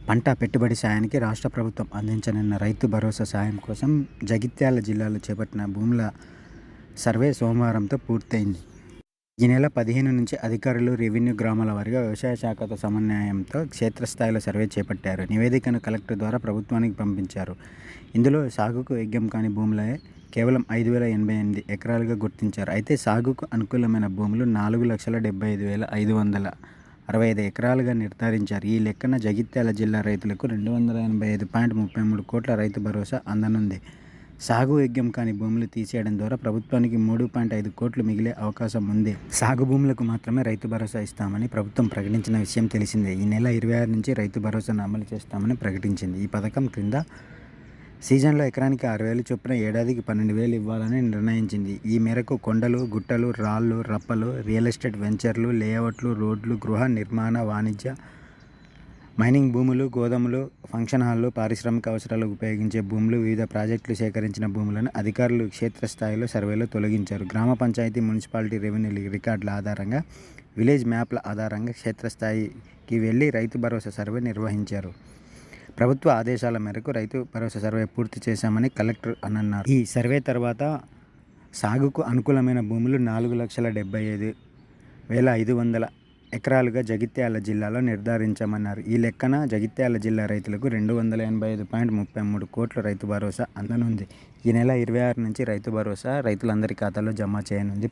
పంట పెట్టుబడి సాయానికి రాష్ట్ర ప్రభుత్వం అందించనున్న రైతు భరోసా సాయం కోసం జగిత్యాల జిల్లాలో చేపట్టిన భూముల సర్వే సోమవారంతో పూర్తయింది. ఈ నెల 15 నుంచి అధికారులు రెవెన్యూ గ్రామాల వారీగా వ్యవసాయ శాఖతో సమన్వయంతో క్షేత్రస్థాయిలో సర్వే చేపట్టారు. నివేదికను కలెక్టర్ ద్వారా ప్రభుత్వానికి పంపించారు. ఇందులో సాగుకు యోగ్యం కాని భూములే కేవలం 5,088 ఎకరాలుగా గుర్తించారు. అయితే సాగుకు అనుకూలమైన భూములు 4,75,565 ఎకరాలుగా నిర్ధారించారు. ఈ లెక్కన జగిత్యాల జిల్లా రైతులకు 285.33 కోట్ల రైతు భరోసా అందనుంది. సాగు యోగ్యం కాని భూములు తీసేయడం ద్వారా ప్రభుత్వానికి 3.5 కోట్లు మిగిలే అవకాశం ఉంది. సాగు భూములకు మాత్రమే రైతు భరోసా ఇస్తామని ప్రభుత్వం ప్రకటించిన విషయం తెలిసిందే. ఈ నెల 26 నుంచి రైతు భరోసాను అమలు చేస్తామని ప్రకటించింది. ఈ పథకం క్రింద సీజన్లో ఎకరానికి 6,000 చొప్పున ఏడాదికి 12,000 ఇవ్వాలని నిర్ణయించింది. ఈ మేరకు కొండలు, గుట్టలు, రాళ్లు, రప్పలు, రియల్ ఎస్టేట్ వెంచర్లు, లేఅవుట్లు, రోడ్లు, గృహ నిర్మాణ, వాణిజ్య, మైనింగ్ భూములు, గోదాములు, ఫంక్షన్ హాళ్లు, పారిశ్రామిక అవసరాలకు ఉపయోగించే భూములు, వివిధ ప్రాజెక్టులు సేకరించిన భూములను అధికారులు క్షేత్రస్థాయిలో సర్వేలో తొలగించారు. గ్రామ పంచాయతీ, మున్సిపాలిటీ రెవెన్యూ రికార్డుల ఆధారంగా, విలేజ్ మ్యాప్ల ఆధారంగా క్షేత్రస్థాయికి వెళ్లి రైతు భరోసా సర్వే నిర్వహించారు. ప్రభుత్వ ఆదేశాల మేరకు రైతు భరోసా సర్వే పూర్తి చేశామని కలెక్టర్ అన్నారు. ఈ సర్వే తర్వాత సాగుకు అనుకూలమైన భూములు 4,75,500 ఎకరాలుగా జగిత్యాల జిల్లాలో నిర్ధారించామన్నారు. ఈ లెక్కన జగిత్యాల జిల్లా రైతులకు 285.33 కోట్ల రైతు భరోసా అందనుంది. ఈ నెల 26 నుంచి రైతు భరోసా రైతులందరి ఖాతాలో జమ చేయనుంది